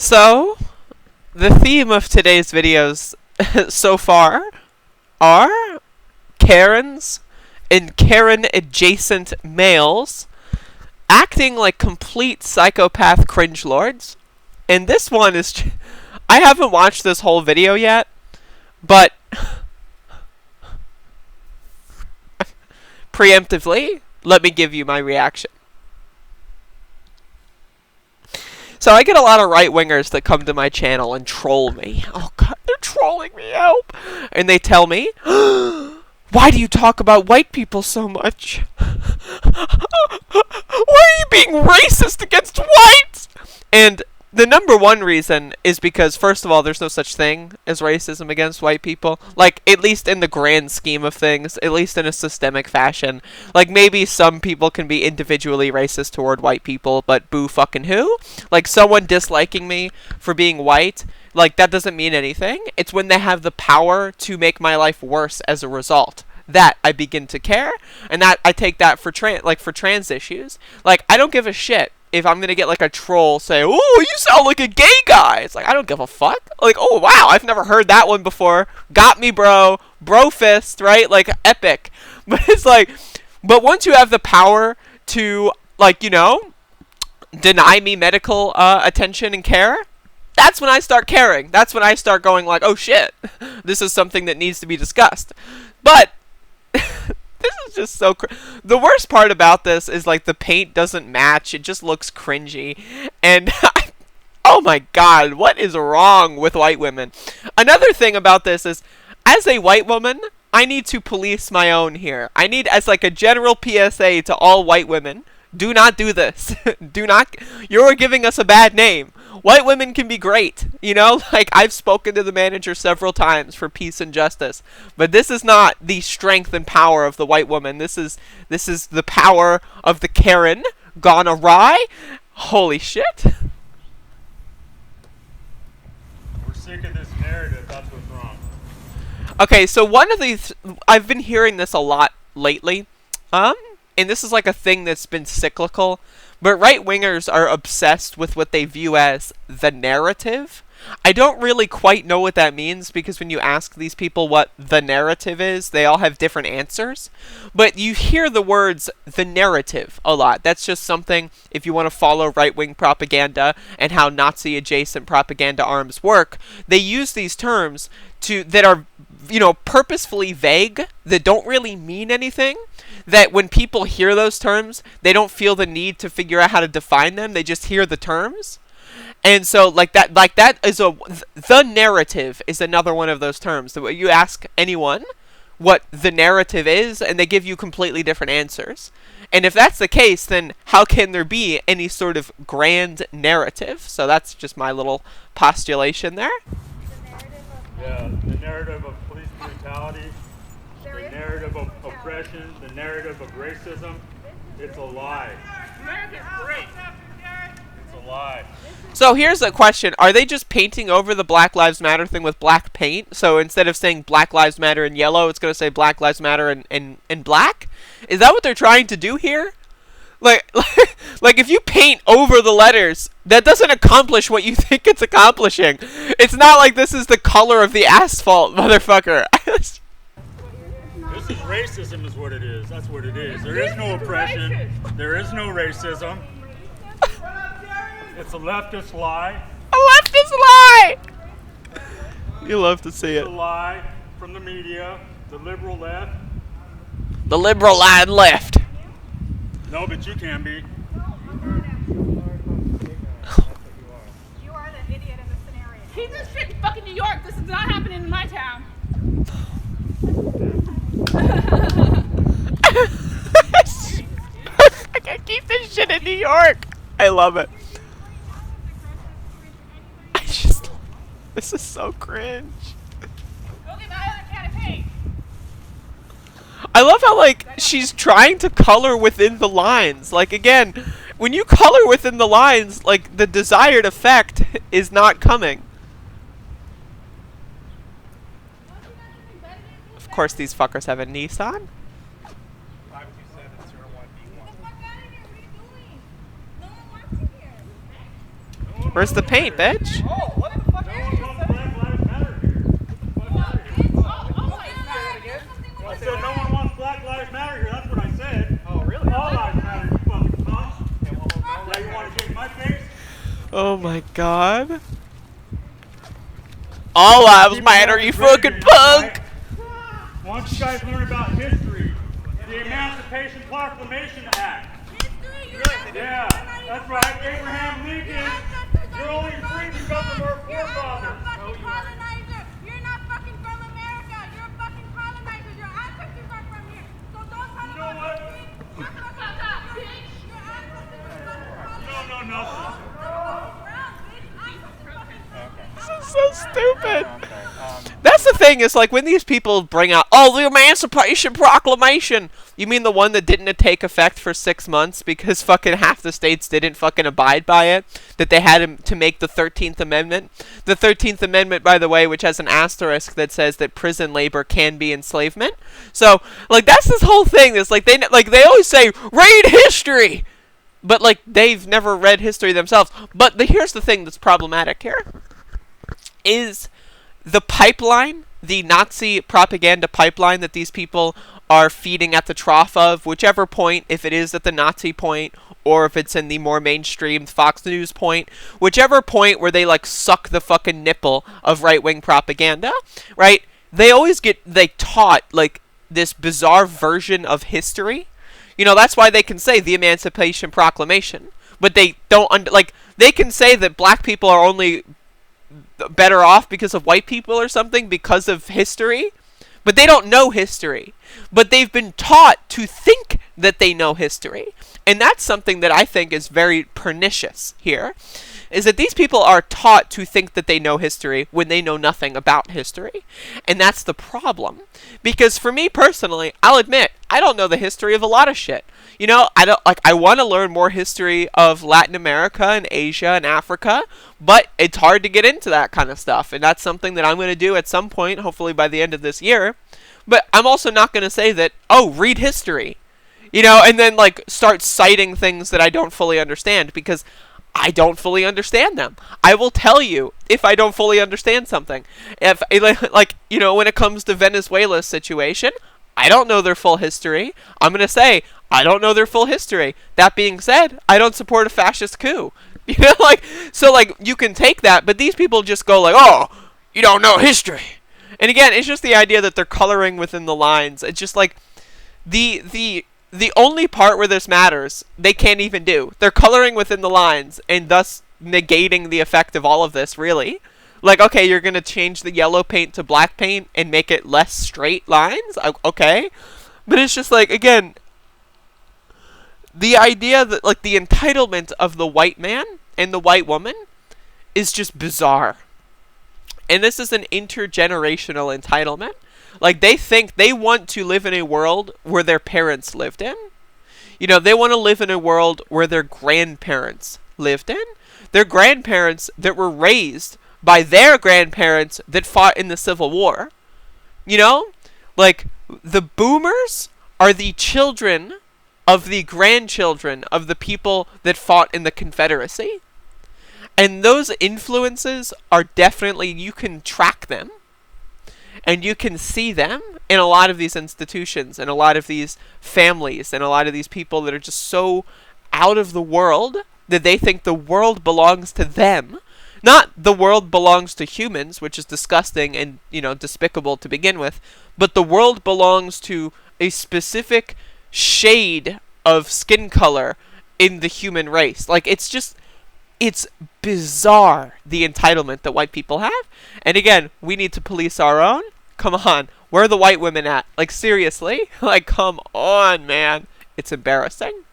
So, the theme of today's videos so far are Karens and Karen-adjacent males acting like complete psychopath cringe-lords. And this one is... I haven't watched this whole video yet, but... preemptively, let me give you my reaction. So I get a lot of right-wingers that come to my channel and troll me. Oh god, they're trolling me, help! And they tell me, why do you talk about white people so much? Why are you being racist against whites? And the number one reason is because, first of all, there's no such thing as racism against white people. Like, at least in the grand scheme of things, at least in a systemic fashion. Like, maybe some people can be individually racist toward white people, but boo fucking who? Like, someone disliking me for being white, like, that doesn't mean anything. It's when they have the power to make my life worse as a result that I begin to care, and that I take that for trans issues. Like, I don't give a shit if I'm gonna get like a troll say, "Oh, you sound like a gay guy." It's like, I don't give a fuck. Like, oh wow, I've never heard that one before. Got me, bro. Bro fist, right? Like, epic. But it's like, but once you have the power to, like, you know, deny me medical attention and care, that's when I start caring. That's when I start going like, oh shit, this is something that needs to be discussed. But this is just so the worst part about this is, like, the paint doesn't match. It just looks cringy. And oh my god, what is wrong with white women? Another thing about this is, as a white woman, I need to police my own here. I need, as like a general PSA to all white women, do not do this. Do not. You're giving us a bad name. White women can be great, you know? Like, I've spoken to the manager several times for peace and justice. But this is not the strength and power of the white woman. This is the power of the Karen gone awry. Holy shit. We're sick of this narrative, that's what's wrong. Okay, so one of these... I've been hearing this a lot lately. And this is like a thing that's been cyclical. But right-wingers are obsessed with what they view as the narrative. I don't really quite know what that means, because when you ask these people what the narrative is, they all have different answers. But you hear the words the narrative a lot. That's just something, if you want to follow right-wing propaganda and how Nazi-adjacent propaganda arms work, they use these terms that are, you know, purposefully vague, that don't really mean anything. That when people hear those terms, they don't feel the need to figure out how to define them. They just hear the terms. And so, like that is the narrative is another one of those terms. So you ask anyone what the narrative is, and they give you completely different answers. And if that's the case, then how can there be any sort of grand narrative? So that's just my little postulation there. Yeah, the narrative of police brutality, the narrative of oppression, the narrative of racism, it's a lie. It's a lie. So here's a question. Are they just painting over the Black Lives Matter thing with black paint? So instead of saying Black Lives Matter in yellow, it's going to say Black Lives Matter in black? Is that what they're trying to do here? Like if you paint over the letters, that doesn't accomplish what you think it's accomplishing. It's not like this is the color of the asphalt, motherfucker. This is racism is what it is. That's what it is. There is no oppression. There is no racism. It's a leftist lie. A leftist lie! You love to see it. It's a lie from the media, the liberal left. The liberal line left. No, but you can be. You are the idiot in this scenario. He's just shit in fucking New York. This is not happening in my town. I can't keep this shit in New York. I love it. This is so cringe. Go get my other can of paint. I love how, like, she's trying to color within the lines. Like, again, when you color within the lines, like, the desired effect is not coming. Of course, these fuckers have a Nissan. 52701B1. Get the fuck out of here. What are you doing? No one wants you here. Where's the paint, bitch? Oh, what the fuck No is one this? wants Black Lives Matter here. Get the fuck out of here. I said no one wants Black Lives Matter here. That's what I said. Oh, really? All lives matter, you fucking punks. Now you want to get in my face? Oh my god. All lives matter, you fucking punk! Why don't you guys learn about history? The Emancipation Proclamation Act. Yeah, that's right. Abraham Lincoln. You're only free because of our forefathers. You're not fucking from America. You're a fucking colonizer. Your ancestors are from here. So don't talk You know about what? history. Your ancestors are from You don't know nothing. This is so stupid. That's the thing, is like when these people bring out, oh, the Emancipation Proclamation. You mean the one that didn't take effect for 6 months because fucking half the states didn't fucking abide by it? That they had to make the 13th Amendment? The 13th Amendment, by the way, which has an asterisk that says that prison labor can be enslavement. So, like, that's this whole thing. It's like they always say, read history! But, like, they've never read history themselves. But here's the thing that's problematic here. Is the pipeline, the Nazi propaganda pipeline that these people are feeding at the trough of, whichever point, if it is at the Nazi point, or if it's in the more mainstream Fox News point, whichever point where they, like, suck the fucking nipple of right-wing propaganda, right? They always get, taught, like, this bizarre version of history. You know, that's why they can say the Emancipation Proclamation. But they don't, they can say that black people are only better off because of white people or something because of history, but they don't know history. But they've been taught to think that they know history. And that's something that I think is very pernicious here, is that these people are taught to think that they know history when they know nothing about history. And that's the problem. Because for me personally, I'll admit, I don't know the history of a lot of shit. You know, I want to learn more history of Latin America and Asia and Africa, but it's hard to get into that kind of stuff. And that's something that I'm going to do at some point, hopefully by the end of this year. But I'm also not going to say that, oh, read history, you know, and then, like, start citing things that I don't fully understand, because I don't fully understand them. I will tell you if I don't fully understand something. If, like, you know, when it comes to Venezuela's situation, I don't know their full history. I'm going to say, I don't know their full history. That being said, I don't support a fascist coup. You know, like, so, like, you can take that, but these people just go like, oh, you don't know history. And again, it's just the idea that they're coloring within the lines. It's just like, the only part where this matters, they can't even do. They're coloring within the lines, and thus negating the effect of all of this, really. Like, okay, you're going to change the yellow paint to black paint and make it less straight lines? Okay. But it's just like, again, the idea that, like, the entitlement of the white man and the white woman is just bizarre. And this is an intergenerational entitlement. Like, they think they want to live in a world where their parents lived in. You know, they want to live in a world where their grandparents lived in. Their grandparents that were raised by their grandparents that fought in the Civil War. You know? Like, the boomers are the children of the grandchildren of the people that fought in the Confederacy. And those influences are definitely, you can track them. And you can see them in a lot of these institutions, and a lot of these families, and a lot of these people that are just so out of the world that they think the world belongs to them. Not the world belongs to humans, which is disgusting and, you know, despicable to begin with, but the world belongs to a specific shade of skin color in the human race. Like, it's just, it's bizarre, the entitlement that white people have. And again, we need to police our own. Come on, where are the white women at? Like, seriously? Like, come on, man. It's embarrassing.